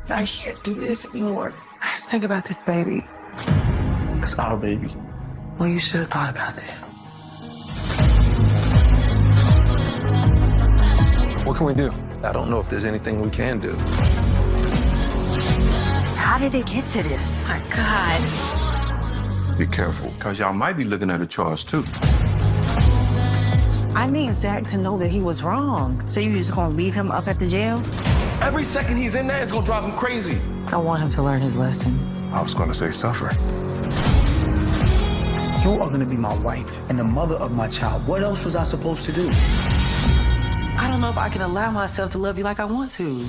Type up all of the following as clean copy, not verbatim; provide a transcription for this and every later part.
I can't do this anymore. I have to think about this baby. It's our baby. Well, you should have thought about that. What can we do? I don't know if there's anything we can do. How did it get to this? My God. Be careful, because y'all might be looking at a charge, too. I need Zach to know that he was wrong. So you just gonna leave him up at the jail? Every second he's in there, it's gonna drive him crazy. I want him to learn his lesson. I was going to say suffer. You are gonna be my wife and the mother of my child. What else was I supposed to do? I don't know if I can allow myself to love you like I want to.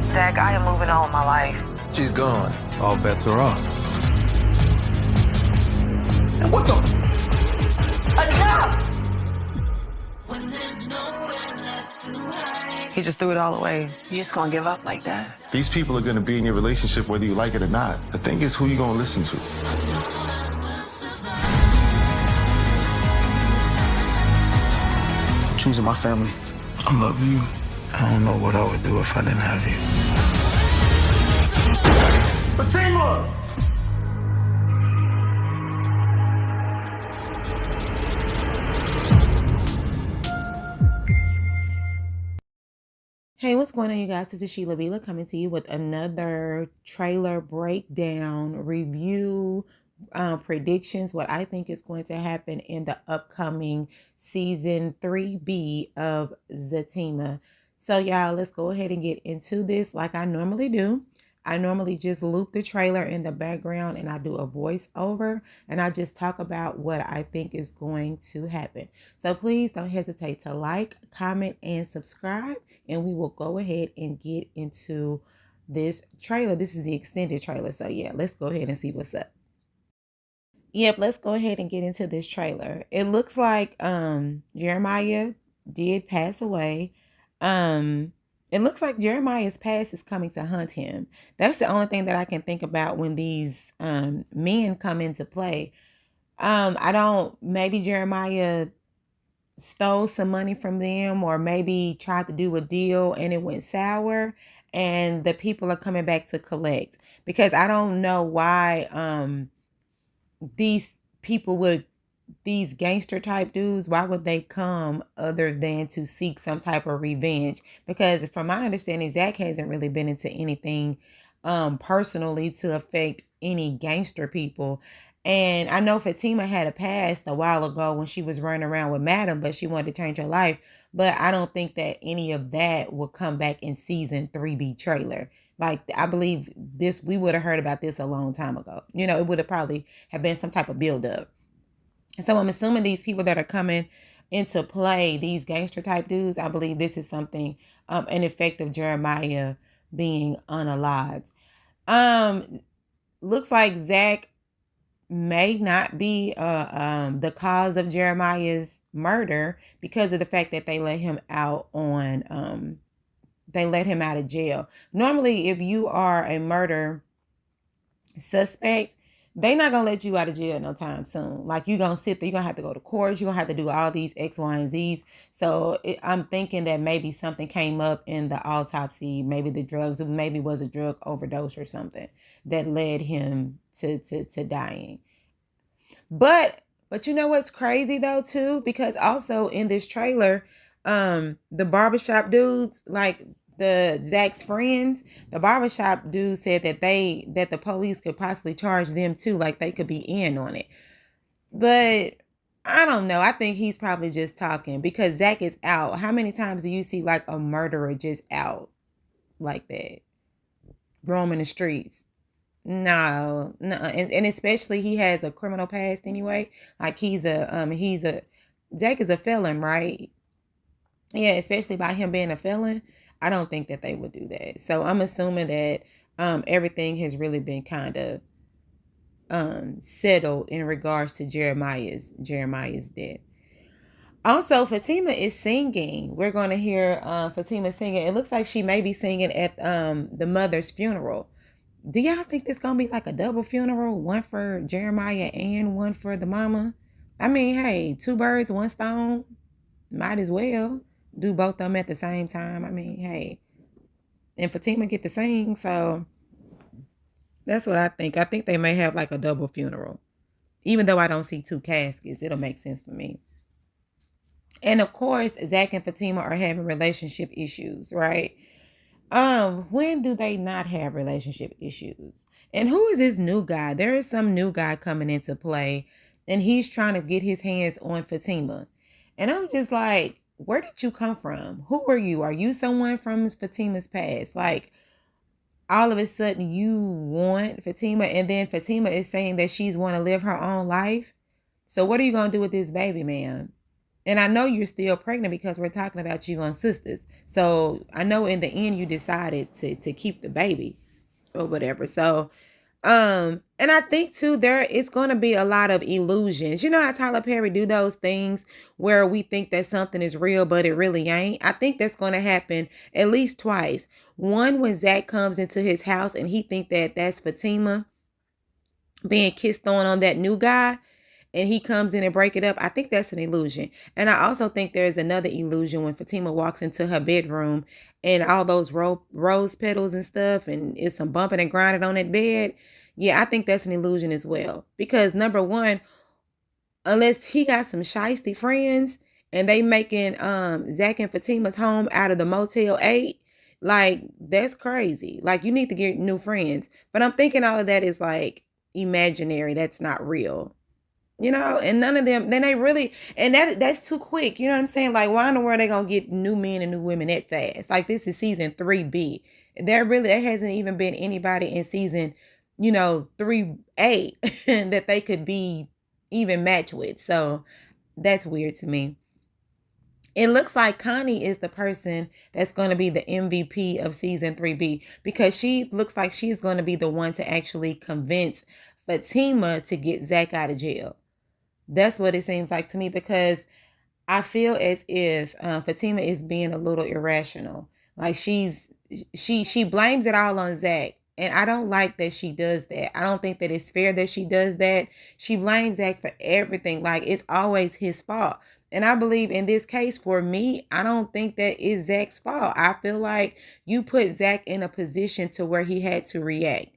Zach, I am moving on with my life. She's gone. All bets are off. And what the? Enough! He just threw it all away. You just gonna give up like that? These people are going to be in your relationship whether you like it or not. The thing is who you going to listen to. Choosing my family. I love you. I don't know what I would do if I didn't have you. Fatima! Hey, what's going on, you guys? This is Sheila Vila coming to you with another trailer breakdown review, predictions, what I think is going to happen in the upcoming season 3B of Zatima. So y'all, let's go ahead and get into this like I normally do. I normally just loop the trailer in the background and I do a voiceover and I just talk about what I think is going to happen. So please don't hesitate to like, comment, and subscribe, and we will go ahead and get into this trailer. This is the extended trailer. So yeah, let's go ahead and see what's up. Yep, let's go ahead and get into this trailer. It looks like Jeremiah did pass away. It looks like Jeremiah's past is coming to hunt him. That's the only thing that I can think about when these men come into play. Maybe Jeremiah stole some money from them, or maybe tried to do a deal and it went sour and the people are coming back to collect, because I don't know why these people would, these gangster type dudes, why would they come other than to seek some type of revenge? Because from my understanding, Zach hasn't really been into anything personally to affect any gangster people. And I know Fatima had a past a while ago when she was running around with Madam, but she wanted to change her life. But I don't think that any of that will come back in season 3B trailer. Like, I believe this, we would have heard about this a long time ago. You know, it would have probably have been some type of buildup. So I'm assuming these people that are coming into play, these gangster type dudes, I believe this is something, an effect of Jeremiah being unalived. Looks like Zach may not be the cause of Jeremiah's murder because of the fact that they let him out on, they let him out of jail. Normally, if you are a murder suspect, they're not going to let you out of jail no time soon. Like, you're going to sit there, you're going to have to go to court, you're going to have to do all these X, Y, and Z's. So I'm thinking that maybe something came up in the autopsy, maybe the drugs, maybe was a drug overdose or something that led him to dying. But you know what's crazy though too? Because also in this trailer, the barbershop dudes, like the Zach's friends, the barbershop dude said that the police could possibly charge them too, like they could be in on it. But I don't know. I think he's probably just talking because Zach is out. How many times do you see like a murderer just out like that, roaming the streets? No, and especially he has a criminal past anyway. Like Zach is a felon, right? Yeah, especially by him being a felon. I don't think that they would do that. So I'm assuming that everything has really been kind of settled in regards to Jeremiah's death. Also, Fatima is singing. We're going to hear Fatima singing. It looks like she may be singing at the mother's funeral. Do y'all think this going to be like a double funeral? One for Jeremiah and one for the mama? I mean, hey, 2 birds, 1 stone. Might as well do both of them at the same time. I mean, hey, and Fatima get to sing. So that's what I think. I think they may have like a double funeral. Even though I don't see two caskets, it'll make sense for me. And of course, Zach and Fatima are having relationship issues, right? When do they not have relationship issues? And who is this new guy? There is some new guy coming into play, and he's trying to get his hands on Fatima. And I'm just like, where did you come from? Who are you? Are you someone from Fatima's past? Like, all of a sudden you want Fatima, and then Fatima is saying that she's want to live her own life. So what are you going to do with this baby, man? And I know you're still pregnant because we're talking about you on Sisters. So I know in the end you decided to keep the baby or whatever. So and I think too there it's going to be a lot of illusions. You know how Tyler Perry do those things where we think that something is real but it really ain't. I think that's going to happen at least twice. One, when Zach comes into his house and he think that that's Fatima being kissed on that new guy, and he comes in and break it up. I think that's an illusion. And I also think there's another illusion when Fatima walks into her bedroom and all those rose petals and stuff, and it's some bumping and grinding on that bed. Yeah, I think that's an illusion as well. Because number one, unless he got some shiesty friends and they making Zach and Fatima's home out of the Motel 8, like that's crazy. Like you need to get new friends. But I'm thinking all of that is like imaginary. That's not real. You know, and none of them, then they really, and that's too quick. You know what I'm saying? Like, why in the world are they going to get new men and new women that fast? Like, this is season 3B. There hasn't even been anybody in season, 3A that they could be even matched with. So that's weird to me. It looks like Connie is the person that's going to be the MVP of season 3B because she looks like she's going to be the one to actually convince Fatima to get Zach out of jail. That's what it seems like to me because I feel as if Fatima is being a little irrational. Like she blames it all on Zach. And I don't like that she does that. I don't think that it's fair that she does that. She blames Zach for everything. Like it's always his fault. And I believe in this case, for me, I don't think that is Zach's fault. I feel like you put Zach in a position to where he had to react.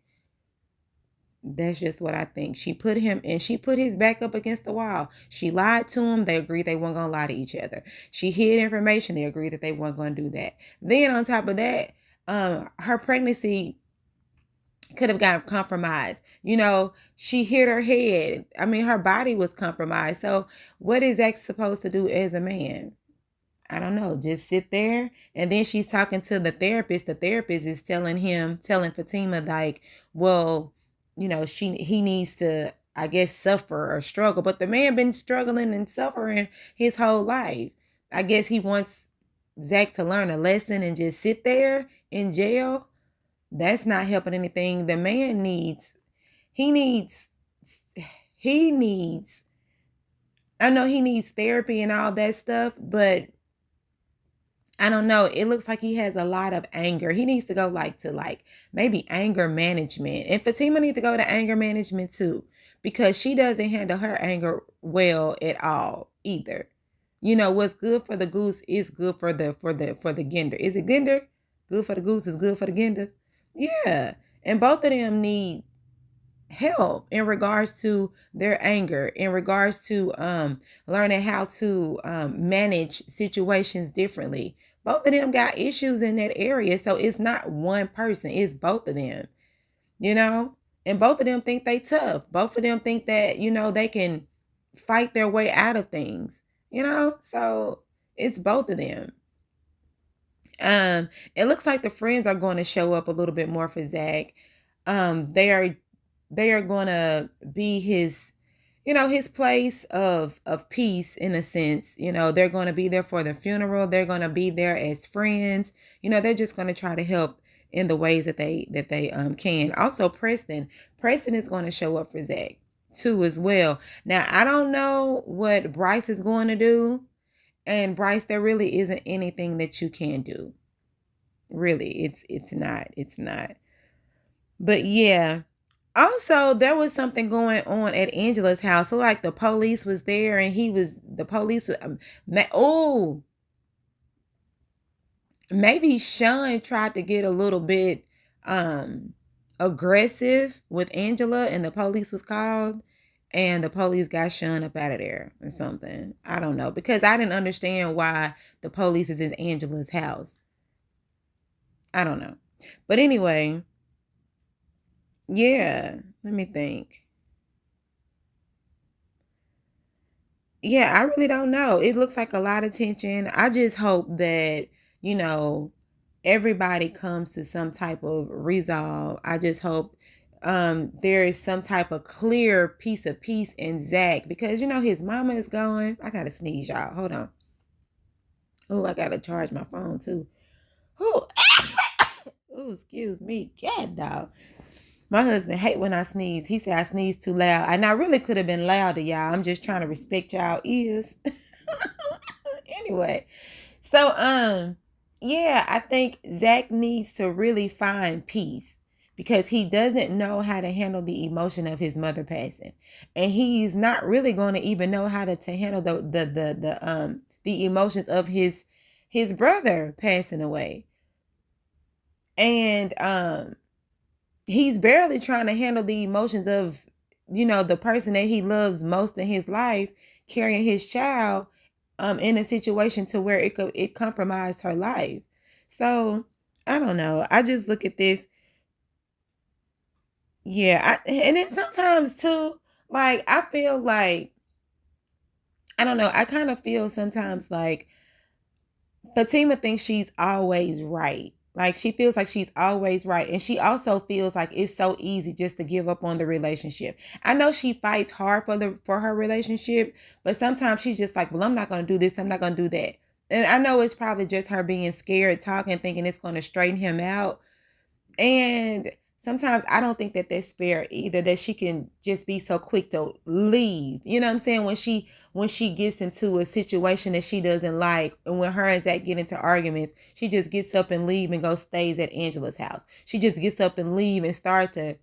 That's just what I think. She put his back up against the wall. She lied to him. They agreed they weren't going to lie to each other. She hid information. They agreed that they weren't going to do that. Then on top of that, her pregnancy could have gotten compromised. She hit her head. I mean, her body was compromised. So what is Zach supposed to do as a man? I don't know. Just sit there. And then she's talking to the therapist. The therapist is telling Fatima like, well, he needs to, I guess, suffer or struggle. But the man been struggling and suffering his whole life. I guess he wants Zach to learn a lesson and just sit there in jail. That's not helping anything. The man needs, I know he needs therapy and all that stuff, but I don't know. It looks like he has a lot of anger. He needs to go to maybe anger management. And Fatima needs to go to anger management too, because she doesn't handle her anger well at all either. What's good for the goose is good for the gander. Is it gander? Good for the goose is good for the gander. Yeah. And both of them need help in regards to their anger, in regards to learning how to manage situations differently. Both of them got issues in that area. So it's not one person, it's both of them, and both of them think they tough. Both of them think that, they can fight their way out of things, so it's both of them. It looks like the friends are going to show up a little bit more for Zach. They are going to be his place of peace in a sense. They're going to be there for the funeral. They're going to be there as friends. They're just going to try to help in the ways that they can. Also, Preston is going to show up for Zach too as well. Now, I don't know what Bryce is going to do. And Bryce, there really isn't anything that you can do. Really, it's not. But yeah. Also, there was something going on at Angela's house. So like the police was there and maybe Sean tried to get a little bit aggressive with Angela and the police was called and the police got Sean up out of there or something. I don't know, because I didn't understand why the police is in Angela's house. I don't know. But anyway, yeah, let me think. Yeah, I really don't know. It looks like a lot of tension. I just hope that, everybody comes to some type of resolve. I just hope there is some type of clear piece of peace in Zach, because his mama is going. I gotta sneeze, y'all. Hold on. Oh, I gotta charge my phone too. Oh, excuse me, cat dog. My husband hate when I sneeze. He said I sneeze too loud. And I really could have been louder, y'all. I'm just trying to respect y'all ears. Anyway. So, yeah, I think Zach needs to really find peace because he doesn't know how to handle the emotion of his mother passing. And he's not really going to even know how to handle the emotions of his brother passing away. And he's barely trying to handle the emotions of, the person that he loves most in his life, carrying his child in a situation to where it compromised her life. So I don't know. I just look at this. Yeah. And then sometimes too, like, I feel like, I don't know. I kind of feel sometimes like Fatima thinks she's always right. Like, she feels like she's always right. And she also feels like it's so easy just to give up on the relationship. I know she fights hard for her relationship, but sometimes she's just like, well, I'm not going to do this. I'm not going to do that. And I know it's probably just her being scared, talking, thinking it's going to straighten him out. And sometimes I don't think that that's fair either, that she can just be so quick to leave. You know what I'm saying? When she gets into a situation that she doesn't like, and when her and Zach get into arguments, she just gets up and leave and goes stays at Angela's house. She just gets up and leave and start to,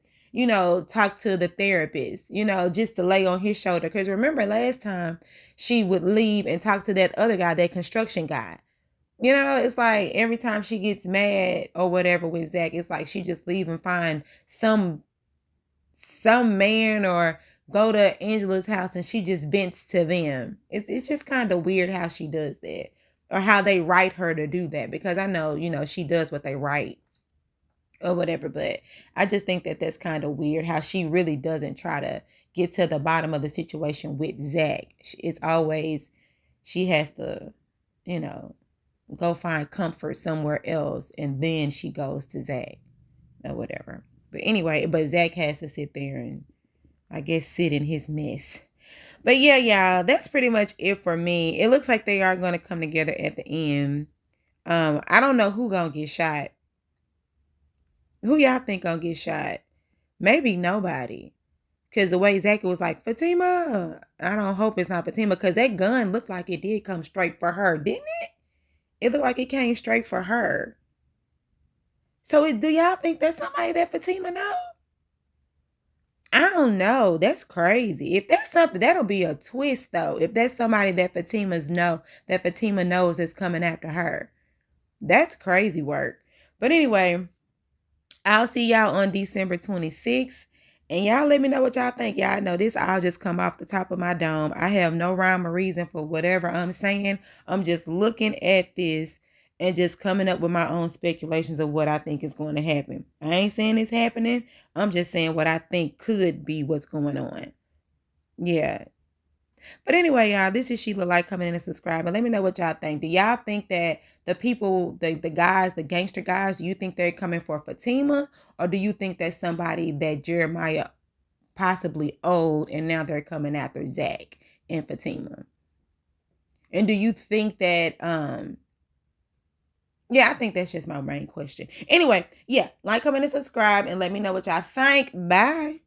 talk to the therapist, just to lay on his shoulder. Because remember last time she would leave and talk to that other guy, that construction guy. It's like every time she gets mad or whatever with Zach, it's like she just leave and find some man or go to Angela's house and she just vents to them. It's just kind of weird how she does that, or how they write her to do that, because I know, she does what they write or whatever. But I just think that that's kind of weird how she really doesn't try to get to the bottom of the situation with Zach. It's always she has to, go find comfort somewhere else, and then she goes to Zach or whatever. But anyway, Zach has to sit there and, I guess, sit in his mess. But yeah, y'all, that's pretty much it for me. It looks like they are going to come together at the end. I don't know who gonna get shot. Who y'all think gonna get shot? Maybe nobody. Because the way Zach was like, Fatima. I don't hope it's not Fatima, because that gun looked like it did come straight for her, didn't it? It looked like it came straight for her. So do y'all think that's somebody that Fatima know? I don't know. That's crazy. If that's something, that'll be a twist though. If that's somebody that Fatima knows is coming after her. That's crazy work. But anyway, I'll see y'all on December 26th. And y'all let me know what y'all think. Y'all know this all just come off the top of my dome. I have no rhyme or reason for whatever I'm saying. I'm just looking at this and just coming up with my own speculations of what I think is going to happen. I ain't saying it's happening. I'm just saying what I think could be what's going on. Yeah. But anyway, y'all, this is Sheila. Like, comment, and subscribe. And let me know what y'all think. Do y'all think that the people, the guys, the gangster guys, do you think they're coming for Fatima? Or do you think that's somebody that Jeremiah possibly owed and now they're coming after Zach and Fatima? And do you think that, yeah, I think that's just my main question. Anyway, yeah, like, comment, and subscribe. And let me know what y'all think. Bye.